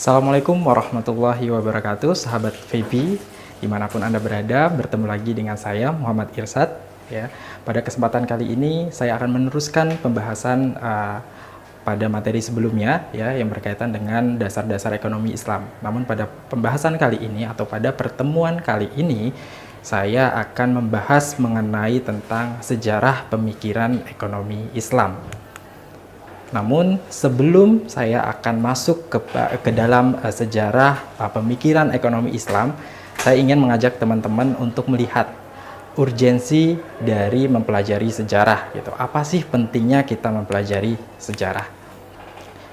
Assalamualaikum warahmatullahi wabarakatuh, sahabat VP, dimanapun Anda berada, bertemu lagi dengan saya, Muhammad Irsad. Ya, pada kesempatan kali ini, saya akan meneruskan pembahasan pada materi sebelumnya, ya, yang berkaitan dengan dasar-dasar ekonomi Islam. Namun pada pembahasan kali ini atau pada pertemuan kali ini, saya akan membahas mengenai tentang sejarah pemikiran ekonomi Islam. Namun sebelum saya akan masuk ke dalam sejarah pemikiran ekonomi Islam, saya ingin mengajak teman-teman untuk melihat urgensi dari mempelajari sejarah gitu. Apa sih pentingnya kita mempelajari sejarah?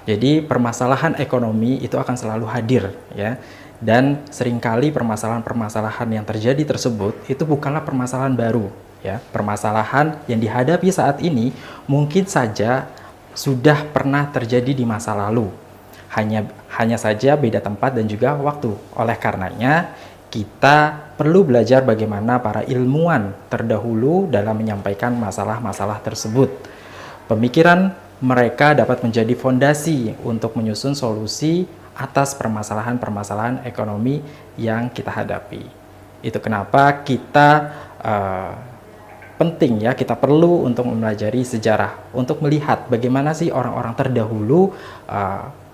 Jadi permasalahan ekonomi itu akan selalu hadir, ya. Dan seringkali permasalahan-permasalahan yang terjadi tersebut itu bukanlah permasalahan baru, ya. Permasalahan yang dihadapi saat ini mungkin saja sudah pernah terjadi di masa lalu. Hanya saja beda tempat dan juga waktu. Oleh karenanya, kita perlu belajar bagaimana para ilmuwan terdahulu dalam menyampaikan masalah-masalah tersebut. Pemikiran mereka dapat menjadi fondasi untuk menyusun solusi atas permasalahan-permasalahan ekonomi yang kita hadapi. Itu kenapa kita penting, ya, kita perlu untuk mempelajari sejarah, untuk melihat bagaimana sih orang-orang terdahulu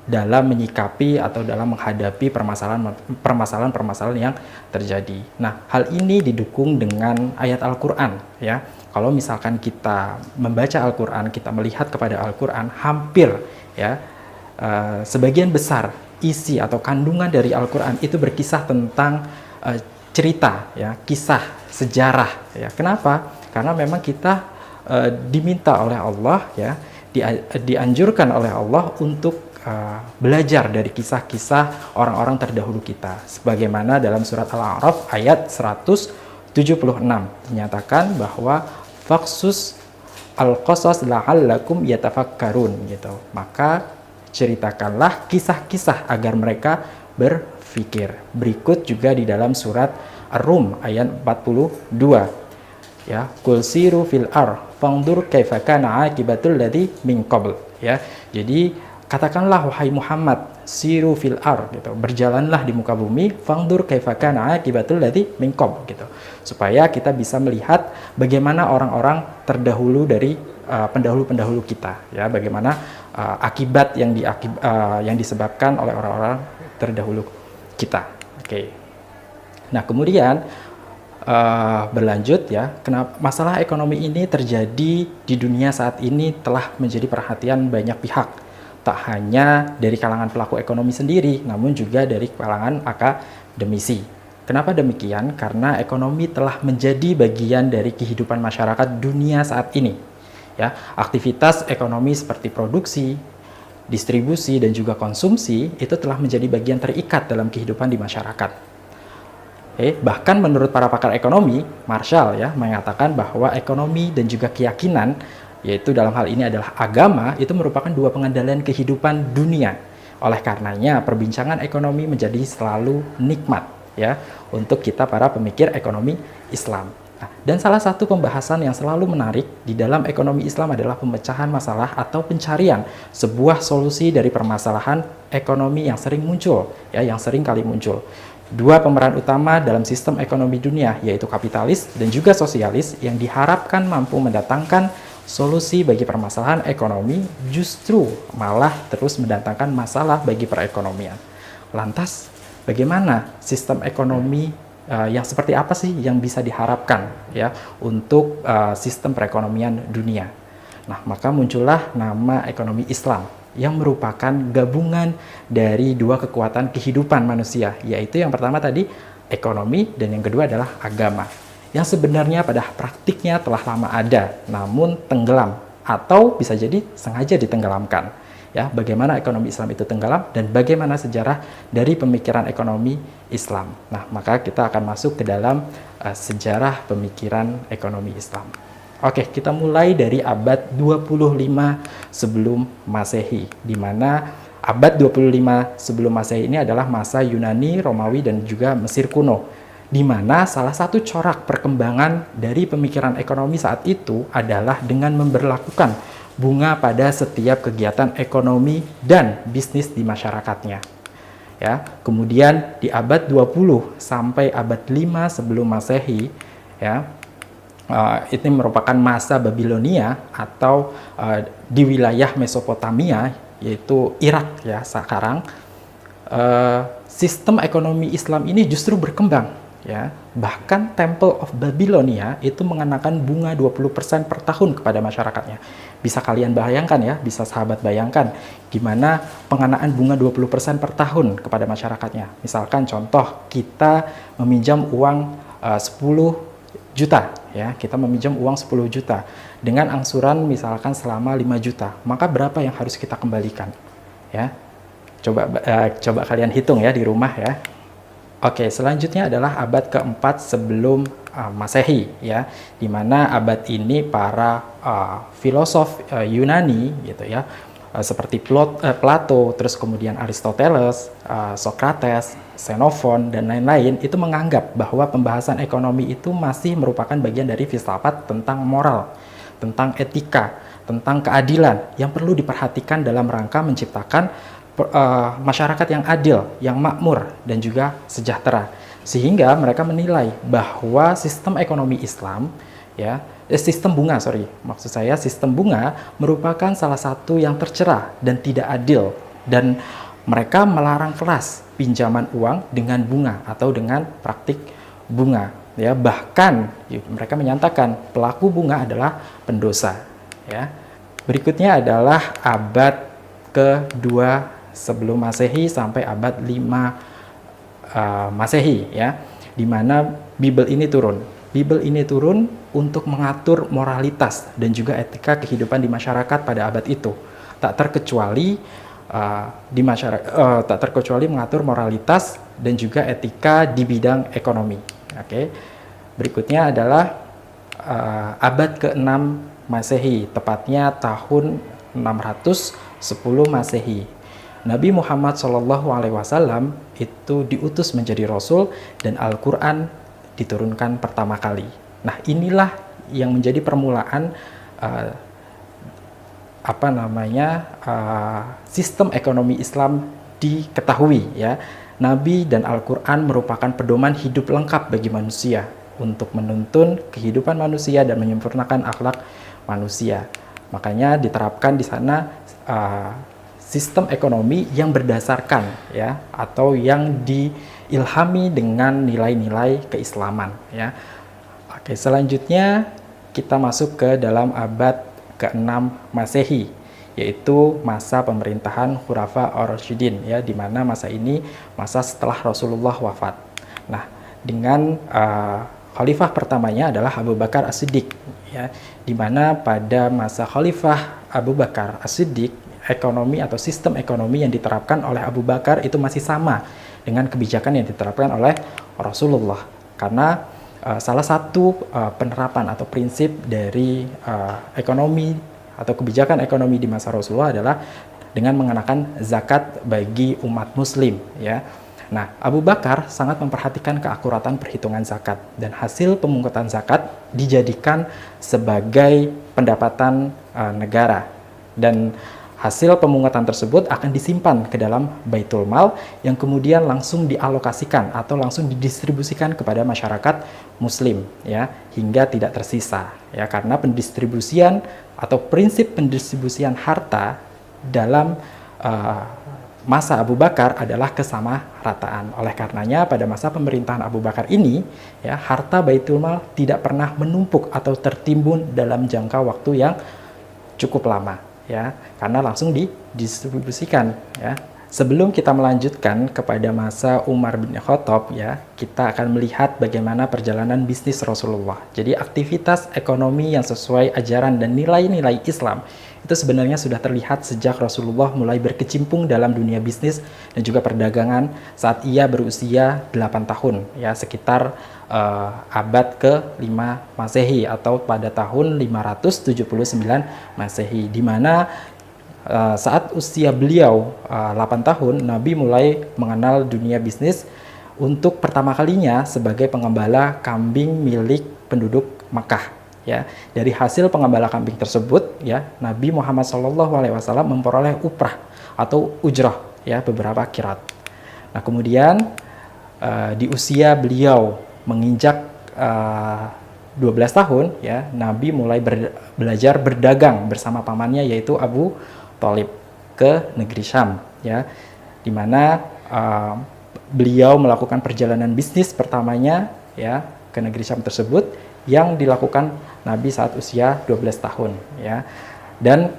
dalam menyikapi atau dalam menghadapi permasalahan-permasalahan yang terjadi. Nah, hal ini didukung dengan ayat Al-Quran, ya. Kalau misalkan kita membaca Al-Quran, kita melihat kepada Al-Quran, hampir, ya, sebagian besar isi atau kandungan dari Al-Quran itu berkisah tentang cerita, ya, kisah sejarah, ya. Kenapa? Karena memang kita diminta oleh Allah, ya, dianjurkan oleh Allah untuk belajar dari kisah-kisah orang-orang terdahulu kita. Sebagaimana dalam surat Al-A'raf ayat 176 dinyatakan bahwa faksus al-qasas la'allakum yatafakkarun gitu. Maka ceritakanlah kisah-kisah agar mereka berpikir. Berikut juga di dalam surat Ar-Rum ayat 42. Ya, qul siru fil fanzur kaifa kana aqibatul ladzi min qabl, ya. Jadi katakanlah wahai Muhammad, siru fil gitu. Berjalanlah di muka bumi, fanzur kaifa kana aqibatul ladzi min qabl gitu. Supaya kita bisa melihat bagaimana orang-orang terdahulu dari pendahulu-pendahulu kita, ya, bagaimana akibat yang disebabkan oleh orang-orang terdahulu kita. Oke. Nah, kemudian berlanjut, ya, kenapa masalah ekonomi ini terjadi di dunia saat ini telah menjadi perhatian banyak pihak, tak hanya dari kalangan pelaku ekonomi sendiri, namun juga dari kalangan akademisi. Kenapa demikian? Karena ekonomi telah menjadi bagian dari kehidupan masyarakat dunia saat ini, ya. Aktivitas ekonomi seperti produksi, distribusi, dan juga konsumsi itu telah menjadi bagian terikat dalam kehidupan di masyarakat. Bahkan menurut para pakar ekonomi, Marshall, ya, mengatakan bahwa ekonomi dan juga keyakinan, yaitu dalam hal ini adalah agama, itu merupakan dua pengendalian kehidupan dunia. Oleh karenanya, perbincangan ekonomi menjadi selalu nikmat, ya, untuk kita para pemikir ekonomi Islam. Nah, dan salah satu pembahasan yang selalu menarik di dalam ekonomi Islam adalah pemecahan masalah atau pencarian sebuah solusi dari permasalahan ekonomi yang sering muncul, ya, yang sering kali muncul. Dua pemeran utama dalam sistem ekonomi dunia, yaitu kapitalis dan juga sosialis, yang diharapkan mampu mendatangkan solusi bagi permasalahan ekonomi, justru malah terus mendatangkan masalah bagi perekonomian. Lantas, bagaimana sistem ekonomi yang seperti apa sih yang bisa diharapkan, ya, untuk sistem perekonomian dunia? Nah, maka muncullah nama ekonomi Islam, yang merupakan gabungan dari dua kekuatan kehidupan manusia, yaitu yang pertama tadi ekonomi dan yang kedua adalah agama, yang sebenarnya pada praktiknya telah lama ada, namun tenggelam atau bisa jadi sengaja ditenggelamkan. Ya, bagaimana ekonomi Islam itu tenggelam dan bagaimana sejarah dari pemikiran ekonomi Islam. Nah, maka kita akan masuk ke dalam sejarah pemikiran ekonomi Islam. Oke, kita mulai dari abad 25 sebelum Masehi, di mana abad 25 sebelum Masehi ini adalah masa Yunani, Romawi, dan juga Mesir kuno, di mana salah satu corak perkembangan dari pemikiran ekonomi saat itu adalah dengan memberlakukan bunga pada setiap kegiatan ekonomi dan bisnis di masyarakatnya. ya. Kemudian di abad 20 sampai abad 5 sebelum Masehi, ya, ini merupakan masa Babilonia atau di wilayah Mesopotamia, yaitu Irak ya sekarang. Sistem ekonomi Islam ini justru berkembang, ya. Bahkan Temple of Babylonia itu mengenakan bunga 20% per tahun kepada masyarakatnya. Bisa kalian bayangkan ya, bisa sahabat bayangkan gimana pengenaan bunga 20% per tahun kepada masyarakatnya. Misalkan contoh, kita meminjam uang 10 juta, ya, kita meminjam uang 10 juta dengan angsuran misalkan selama 5 juta, maka berapa yang harus kita kembalikan, ya? Coba kalian hitung ya di rumah ya. Oke, selanjutnya adalah abad keempat sebelum Masehi, ya, di mana abad ini para filosof Yunani gitu ya, seperti Plato, terus kemudian Aristoteles, Socrates, Xenophon dan lain-lain itu menganggap bahwa pembahasan ekonomi itu masih merupakan bagian dari filsafat tentang moral, tentang etika, tentang keadilan yang perlu diperhatikan dalam rangka menciptakan masyarakat yang adil, yang makmur dan juga sejahtera. Sehingga mereka menilai bahwa sistem ekonomi Islam, ya, sistem bunga merupakan salah satu yang tercela dan tidak adil, dan mereka melarang kelas pinjaman uang dengan bunga atau dengan praktik bunga, ya. Bahkan mereka menyatakan pelaku bunga adalah pendosa, ya. Berikutnya adalah abad kedua sebelum Masehi sampai abad 5 Masehi, ya, di mana Bible ini turun. Bible ini turun untuk mengatur moralitas dan juga etika kehidupan di masyarakat pada abad itu. Tak terkecuali mengatur moralitas dan juga etika di bidang ekonomi. Oke. Berikutnya adalah abad ke-6 Masehi, tepatnya tahun 610 Masehi. Nabi Muhammad SAW itu diutus menjadi Rasul dan Al-Quran diturunkan pertama kali. Nah, inilah yang menjadi permulaan sistem ekonomi Islam diketahui, ya. Nabi dan Al-Quran merupakan pedoman hidup lengkap bagi manusia untuk menuntun kehidupan manusia dan menyempurnakan akhlak manusia. Makanya diterapkan di sana sistem ekonomi yang berdasarkan, ya, atau yang diilhami dengan nilai-nilai keislaman, ya. Oke, selanjutnya kita masuk ke dalam abad ke-6 Masehi, yaitu masa pemerintahan Khulafa ar-Rasyidin, ya, di mana masa ini masa setelah Rasulullah wafat. Nah, dengan khalifah pertamanya adalah Abu Bakar As-Siddiq, ya, di mana pada masa khalifah Abu Bakar As-Siddiq ekonomi atau sistem ekonomi yang diterapkan oleh Abu Bakar itu masih sama dengan kebijakan yang diterapkan oleh Rasulullah, karena salah satu penerapan atau prinsip dari ekonomi atau kebijakan ekonomi di masa Rasulullah adalah dengan mengenakan zakat bagi umat muslim, ya. Nah, Abu Bakar sangat memperhatikan keakuratan perhitungan zakat, dan hasil pemungutan zakat dijadikan sebagai pendapatan negara, dan hasil pemungutan tersebut akan disimpan ke dalam Baitul Mal yang kemudian langsung dialokasikan atau langsung didistribusikan kepada masyarakat muslim, ya, hingga tidak tersisa, ya, karena pendistribusian atau prinsip pendistribusian harta dalam masa Abu Bakar adalah kesamarataan. Oleh karenanya pada masa pemerintahan Abu Bakar ini, ya, harta Baitul Mal tidak pernah menumpuk atau tertimbun dalam jangka waktu yang cukup lama, ya, karena langsung didistribusikan, ya. Sebelum kita melanjutkan kepada masa Umar bin Khattab, ya, kita akan melihat bagaimana perjalanan bisnis Rasulullah. Jadi aktivitas ekonomi yang sesuai ajaran dan nilai-nilai Islam itu sebenarnya sudah terlihat sejak Rasulullah mulai berkecimpung dalam dunia bisnis dan juga perdagangan saat ia berusia 8 tahun, ya, sekitar abad ke-5 Masehi atau pada tahun 579 Masehi, di mana saat usia beliau 8 tahun, Nabi mulai mengenal dunia bisnis untuk pertama kalinya sebagai pengembala kambing milik penduduk Makkah, ya. Dari hasil pengembala kambing tersebut, ya, Nabi Muhammad SAW memperoleh uprah atau ujrah, ya, beberapa kirat. Nah, kemudian di usia beliau menginjak 12 tahun ya, Nabi mulai belajar berdagang bersama pamannya yaitu Abu Thalib ke negeri Syam ya, di mana beliau melakukan perjalanan bisnis pertamanya ya ke negeri Syam tersebut yang dilakukan Nabi saat usia 12 tahun ya. Dan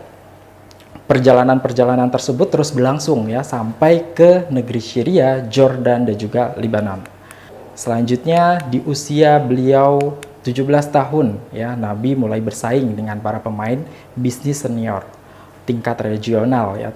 perjalanan-perjalanan tersebut terus berlangsung ya sampai ke negeri Syria, Jordan dan juga Lebanon. Selanjutnya di usia beliau 17 tahun ya, Nabi mulai bersaing dengan para pemain bisnis senior tingkat regional ya.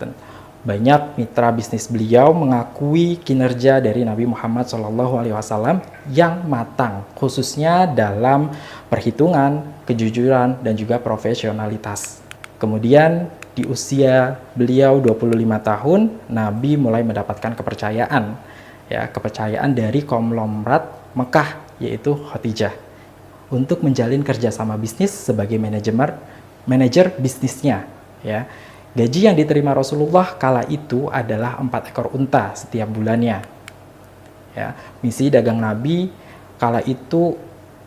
Banyak mitra bisnis beliau mengakui kinerja dari Nabi Muhammad SAW yang matang, khususnya dalam perhitungan, kejujuran dan juga profesionalitas. Kemudian di usia beliau 25 tahun, Nabi mulai mendapatkan kepercayaan dari konglomerat Mekah yaitu Khadijah untuk menjalin kerjasama bisnis sebagai manajer bisnisnya ya. Gaji yang diterima Rasulullah kala itu adalah 4 ekor unta setiap bulannya ya. Misi dagang Nabi kala itu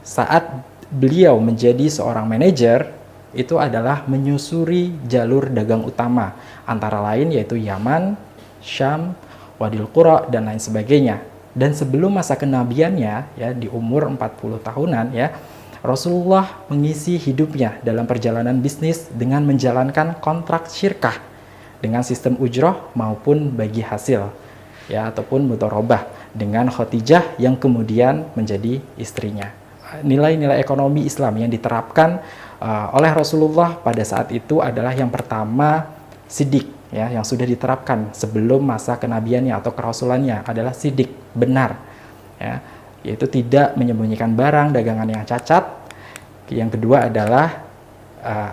saat beliau menjadi seorang manajer itu adalah menyusuri jalur dagang utama antara lain yaitu Yaman, Syam, Wadil Qura dan lain sebagainya. Dan sebelum masa kenabiannya ya di umur 40 tahunan ya, Rasulullah mengisi hidupnya dalam perjalanan bisnis dengan menjalankan kontrak syirkah dengan sistem ujroh maupun bagi hasil ya ataupun mudharabah dengan Khadijah yang kemudian menjadi istrinya. Nilai-nilai ekonomi Islam yang diterapkan oleh Rasulullah pada saat itu adalah yang pertama sidik ya, yang sudah diterapkan sebelum masa kenabiannya atau kerasulannya adalah sidik, benar ya, yaitu tidak menyembunyikan barang dagangan yang cacat. Yang kedua adalah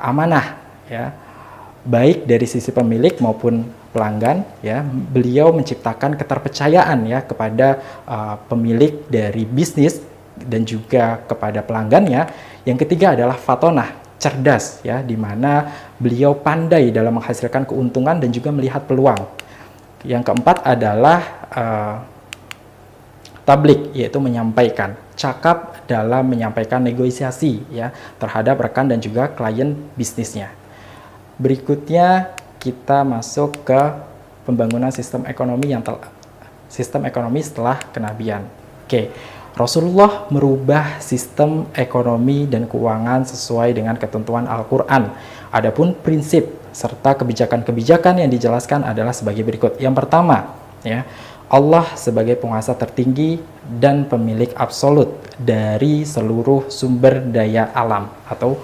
amanah ya, baik dari sisi pemilik maupun pelanggan ya. Beliau menciptakan keterpercayaan ya kepada pemilik dari bisnis dan juga kepada pelanggannya. Yang ketiga adalah fatonah, cerdas ya, di mana beliau pandai dalam menghasilkan keuntungan dan juga melihat peluang. Yang keempat adalah tablik, yaitu menyampaikan, cakap dalam menyampaikan negosiasi ya terhadap rekan dan juga klien bisnisnya. Berikutnya kita masuk ke pembangunan sistem ekonomi setelah kenabian. Oke. Rasulullah merubah sistem ekonomi dan keuangan sesuai dengan ketentuan Al-Quran. Adapun prinsip serta kebijakan-kebijakan yang dijelaskan adalah sebagai berikut. Yang pertama, ya, Allah sebagai penguasa tertinggi dan pemilik absolut dari seluruh sumber daya alam atau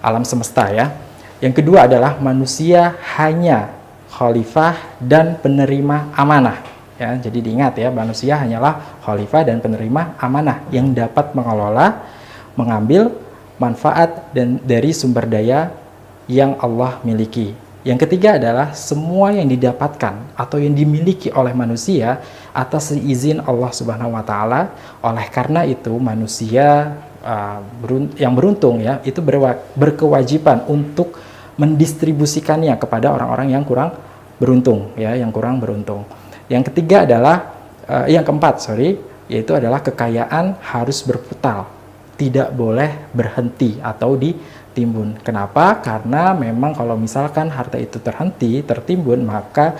alam semesta ya. Yang kedua adalah manusia hanya khalifah dan penerima amanah. Ya, jadi diingat ya, manusia hanyalah khalifah dan penerima amanah yang dapat mengelola, mengambil manfaat dan dari sumber daya yang Allah miliki. Yang ketiga adalah semua yang didapatkan atau yang dimiliki oleh manusia atas izin Allah Subhanahu wa taala. Oleh karena itu manusia yang beruntung ya, itu berkewajiban untuk mendistribusikannya kepada orang-orang yang kurang beruntung ya, yang kurang beruntung. Yang ketiga adalah yaitu adalah kekayaan harus berputar, tidak boleh berhenti atau ditimbun. Kenapa? Karena memang kalau misalkan harta itu tertimbun, maka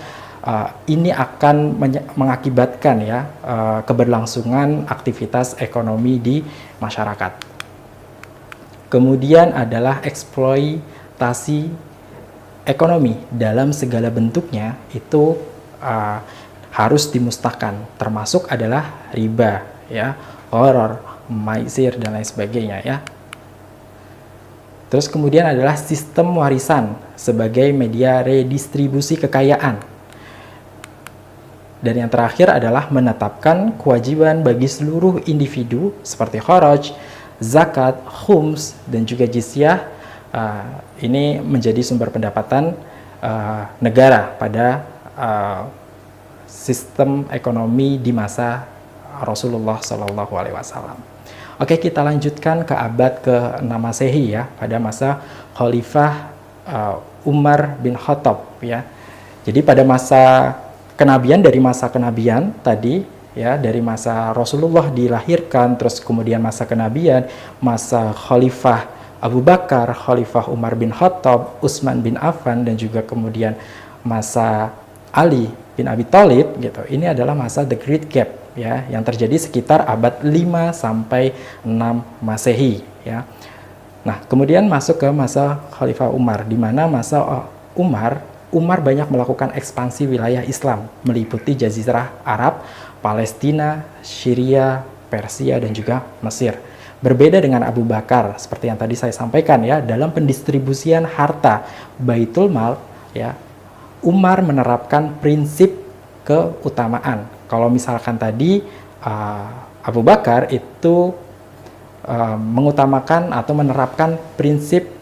ini akan mengakibatkan ya keberlangsungan aktivitas ekonomi di masyarakat. Kemudian adalah eksploitasi ekonomi dalam segala bentuknya itu harus dimusnahkan, termasuk adalah riba ya, gharar, maisir dan lain sebagainya ya. Terus kemudian adalah sistem warisan sebagai media redistribusi kekayaan. Dan yang terakhir adalah menetapkan kewajiban bagi seluruh individu seperti kharaj, zakat, khums dan juga jizyah. Ini menjadi sumber pendapatan negara pada sistem ekonomi di masa Rasulullah SAW. Oke, kita lanjutkan ke abad ke-6 Masehi ya, pada masa Khalifah Umar bin Khattab ya. Jadi pada masa kenabian dari masa kenabian tadi, ya, dari masa Rasulullah dilahirkan, terus kemudian masa kenabian, masa Khalifah Abu Bakar, Khalifah Umar bin Khattab, Utsman bin Affan, dan juga kemudian masa Ali bin Abi Thalib gitu. Ini adalah masa the Great Gap, ya, yang terjadi sekitar abad 5 sampai 6 Masehi, ya. Nah, kemudian masuk ke masa Khalifah Umar, di mana masa Umar banyak melakukan ekspansi wilayah Islam, meliputi Jazirah Arab, Palestina, Syria, Persia, dan juga Mesir. Berbeda dengan Abu Bakar, seperti yang tadi saya sampaikan, ya, dalam pendistribusian harta Baitul Mal, ya, Umar menerapkan prinsip keutamaan. Kalau misalkan tadi Abu Bakar itu mengutamakan atau menerapkan prinsip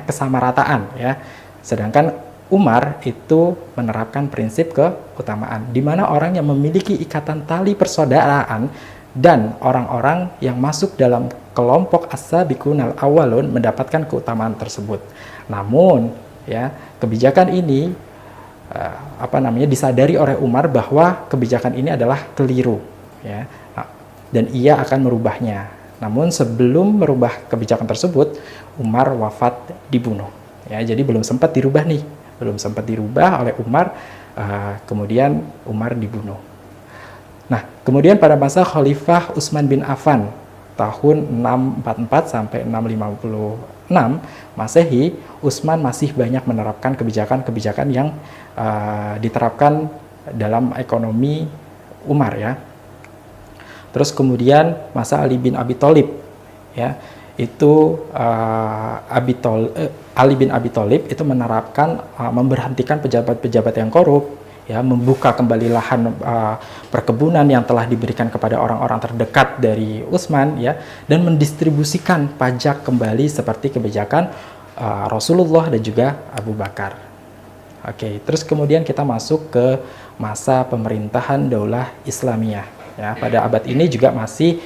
kesamarataan, ya. Sedangkan Umar itu menerapkan prinsip keutamaan, di mana orang yang memiliki ikatan tali persaudaraan dan orang-orang yang masuk dalam kelompok as-sabiqunal awwalun mendapatkan keutamaan tersebut. Namun, ya, kebijakan ini disadari oleh Umar bahwa kebijakan ini adalah keliru, ya, dan ia akan merubahnya. Namun sebelum merubah kebijakan tersebut, Umar wafat dibunuh. Ya, jadi belum sempat dirubah oleh Umar, kemudian Umar dibunuh. Nah, kemudian pada masa Khalifah Utsman bin Affan tahun 644 sampai 656 Masehi, Utsman masih banyak menerapkan kebijakan-kebijakan yang diterapkan dalam ekonomi Umar, ya. Terus kemudian masa Ali bin Abi Thalib, ya, itu Ali bin Abi Thalib itu menerapkan memberhentikan pejabat-pejabat yang korup, ya, membuka kembali lahan perkebunan yang telah diberikan kepada orang-orang terdekat dari Utsman, ya, dan mendistribusikan pajak kembali seperti kebijakan Rasulullah dan juga Abu Bakar. Oke, terus kemudian kita masuk ke masa pemerintahan Daulah Islamiyah, ya. Pada abad ini juga masih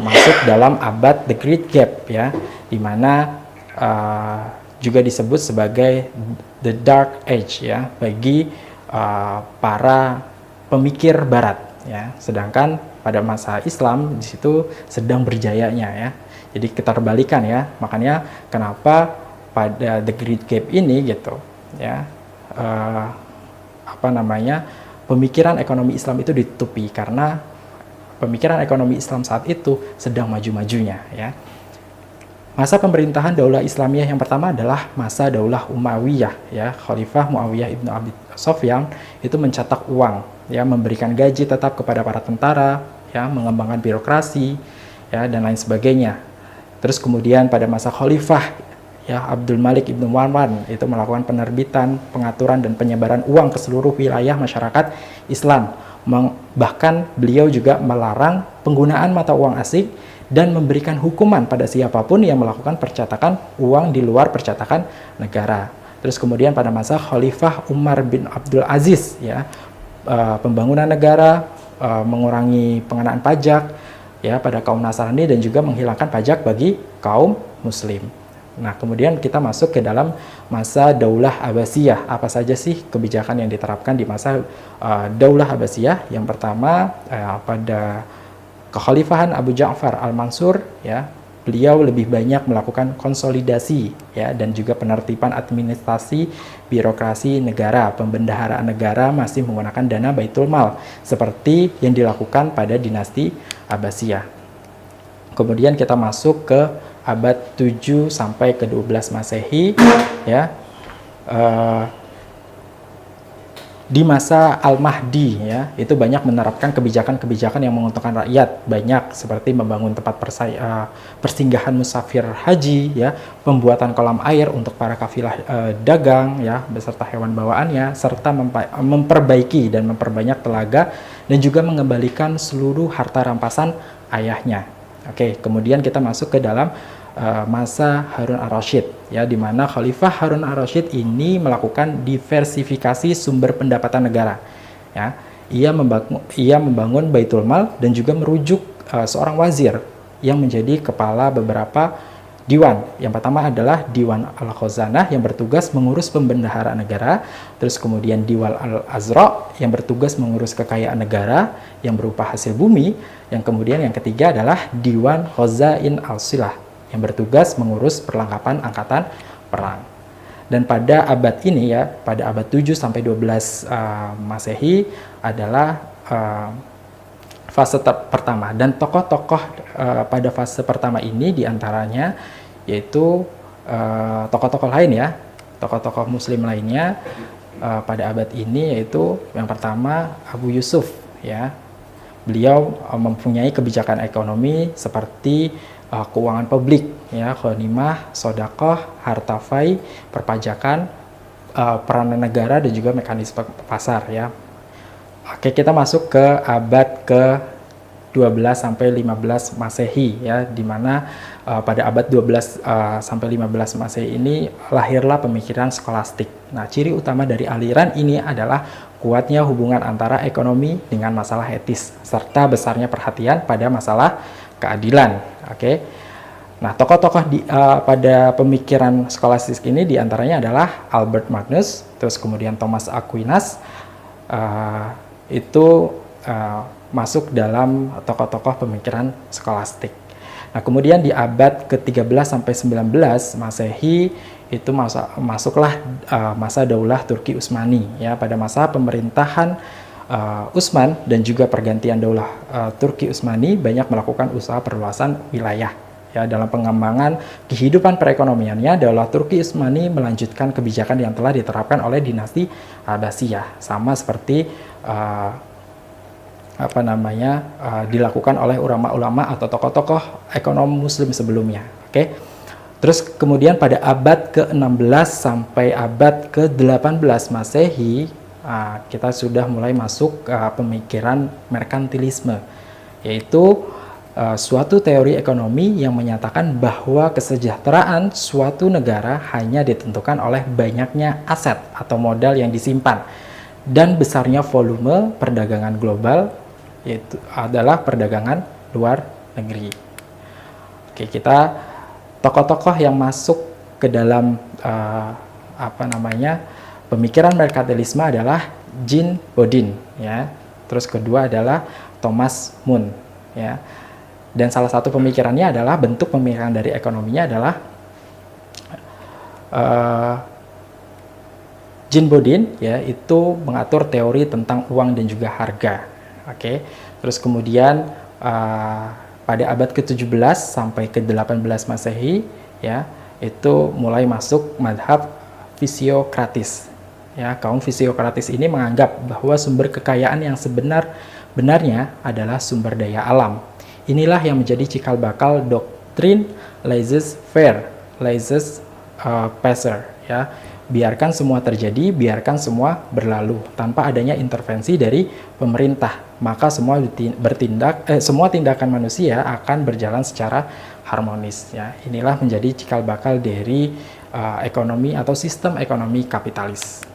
masuk dalam abad the Great Gap, ya, di mana juga disebut sebagai the Dark Age, ya, bagi para pemikir Barat, ya. Sedangkan pada masa Islam di situ sedang berjayanya, ya. Jadi kita terbalikan, ya. Makanya kenapa pada the Great Gap ini gitu, ya, pemikiran ekonomi Islam itu ditutupi karena pemikiran ekonomi Islam saat itu sedang maju-majunya, ya. Masa pemerintahan Daulah Islamiyah yang pertama adalah masa Daulah Umayyah, ya. Khalifah Muawiyah ibnu Abi Sufyan itu mencetak uang, ya, memberikan gaji tetap kepada para tentara, ya, mengembangkan birokrasi, ya, dan lain sebagainya. Terus kemudian pada masa Khalifah, ya, Abdul Malik ibnu Marwan itu melakukan penerbitan, pengaturan, dan penyebaran uang ke seluruh wilayah masyarakat Islam. Bahkan beliau juga melarang penggunaan mata uang asing dan memberikan hukuman pada siapapun yang melakukan percetakan uang di luar percetakan negara. Terus kemudian pada masa Khalifah Umar bin Abdul Aziz, ya, pembangunan negara, mengurangi pengenaan pajak, ya, pada kaum Nasrani dan juga menghilangkan pajak bagi kaum Muslim. Nah, kemudian kita masuk ke dalam masa Daulah Abbasiyah. Apa saja sih kebijakan yang diterapkan di masa Daulah Abbasiyah? Yang pertama, pada kekhalifahan Abu Ja'far Al-Mansur, ya, beliau lebih banyak melakukan konsolidasi, ya, dan juga penertiban administrasi birokrasi negara. Pembendaharaan negara masih menggunakan dana Baitul Mal seperti yang dilakukan pada dinasti Abbasiyah. Kemudian kita masuk ke abad 7 sampai ke 12 Masehi, ya. Di masa Al-Mahdi, ya, itu banyak menerapkan kebijakan-kebijakan yang menguntungkan rakyat, banyak seperti membangun tempat persinggahan musafir haji, ya, pembuatan kolam air untuk para kafilah dagang, ya, beserta hewan bawaannya, serta memperbaiki dan memperbanyak telaga dan juga mengembalikan seluruh harta rampasan ayahnya. Oke, kemudian kita masuk ke dalam masa Harun ar-Rasyid, ya, di mana Khalifah Harun ar-Rasyid ini melakukan diversifikasi sumber pendapatan negara, ya. Ia membangun Baitul Mal dan juga merujuk seorang wazir yang menjadi kepala beberapa Diwan. Yang pertama adalah Diwan Al-Khazanah yang bertugas mengurus pembendaharaan negara. Terus kemudian Diwan Al-Azra yang bertugas mengurus kekayaan negara yang berupa hasil bumi. Yang kemudian yang ketiga adalah Diwan Khazain Al-Silah yang bertugas mengurus perlengkapan angkatan perang. Dan pada abad ini ya, pada abad 7 sampai 12 Masehi adalah fase pertama, dan tokoh-tokoh pada fase pertama ini diantaranya yaitu tokoh-tokoh lain ya, tokoh-tokoh muslim lainnya pada abad ini, yaitu yang pertama Abu Yusuf ya. Beliau mempunyai kebijakan ekonomi seperti keuangan publik ya, ghanimah, sedekah, harta fai, perpajakan, peranan negara dan juga mekanisme pasar ya. Oke, kita masuk ke abad ke-12 sampai 15 Masehi ya, di mana pada abad 12 sampai 15 Masehi ini lahirlah pemikiran skolastik. Nah, ciri utama dari aliran ini adalah kuatnya hubungan antara ekonomi dengan masalah etis serta besarnya perhatian pada masalah keadilan. Oke. Nah, tokoh-tokoh pada pemikiran skolastik ini diantaranya adalah Albert Magnus, terus kemudian Thomas Aquinas, itu masuk dalam tokoh-tokoh pemikiran skolastik. Nah, kemudian di abad ke-13 sampai 19 Masehi itu masuklah masa Daulah Turki Utsmani ya. Pada masa pemerintahan Utsman dan juga pergantian Daulah Turki Utsmani banyak melakukan usaha perluasan wilayah. Ya, dalam pengembangan kehidupan perekonomiannya, Daulah Turki Utsmani melanjutkan kebijakan yang telah diterapkan oleh dinasti Abbasiyah, sama seperti dilakukan oleh ulama-ulama atau tokoh-tokoh ekonom muslim sebelumnya. Oke. Terus kemudian pada abad ke-16 sampai abad ke-18 Masehi, kita sudah mulai masuk pemikiran merkantilisme, yaitu suatu teori ekonomi yang menyatakan bahwa kesejahteraan suatu negara hanya ditentukan oleh banyaknya aset atau modal yang disimpan dan besarnya volume perdagangan global, yaitu adalah perdagangan luar negeri. Oke, kita tokoh-tokoh yang masuk ke dalam pemikiran merkantilisme adalah Jean Bodin ya. Terus kedua adalah Thomas Mun ya. Dan salah satu pemikirannya adalah bentuk pemikiran dari ekonominya adalah Jean Bodin ya, itu mengatur teori tentang uang dan juga harga. Oke. Terus kemudian pada abad ke-17 sampai ke-18 Masehi ya, itu mulai masuk madhab fisiokratis. Ya, kaum fisiokratis ini menganggap bahwa sumber kekayaan yang sebenarnya adalah sumber daya alam. Inilah yang menjadi cikal bakal doktrin laissez-faire, laissez-passer ya. Biarkan semua terjadi, biarkan semua berlalu tanpa adanya intervensi dari pemerintah, maka semua tindakan manusia akan berjalan secara harmonis ya. Inilah menjadi cikal bakal dari ekonomi atau sistem ekonomi kapitalis.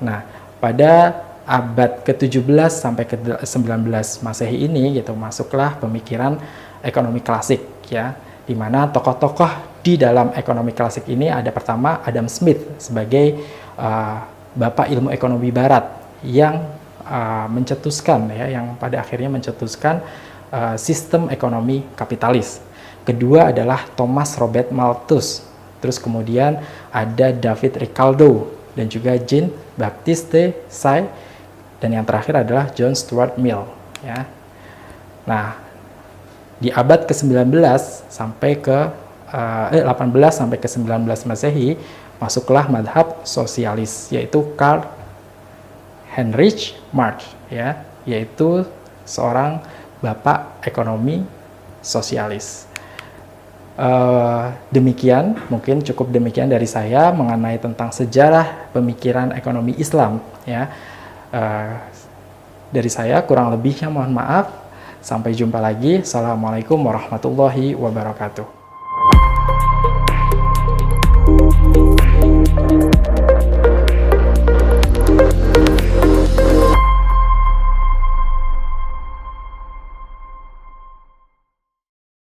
Nah, pada abad ke-17 sampai ke-19 Masehi ini gitu masuklah pemikiran ekonomi klasik ya, di mana tokoh-tokoh di dalam ekonomi klasik ini ada pertama Adam Smith sebagai bapak ilmu ekonomi barat yang mencetuskan ya, yang pada akhirnya mencetuskan sistem ekonomi kapitalis. Kedua adalah Thomas Robert Malthus. Terus kemudian ada David Ricardo dan juga Jean Baptiste Say, dan yang terakhir adalah John Stuart Mill ya. Nah, di abad ke-19 sampai ke 18 sampai ke 19 Masehi masuklah madhab sosialis, yaitu Karl Heinrich Marx ya, yaitu seorang bapak ekonomi sosialis. Demikian, mungkin cukup demikian dari saya mengenai tentang sejarah pemikiran ekonomi Islam ya. Dari saya kurang lebihnya mohon maaf. Sampai jumpa lagi. Assalamualaikum warahmatullahi wabarakatuh.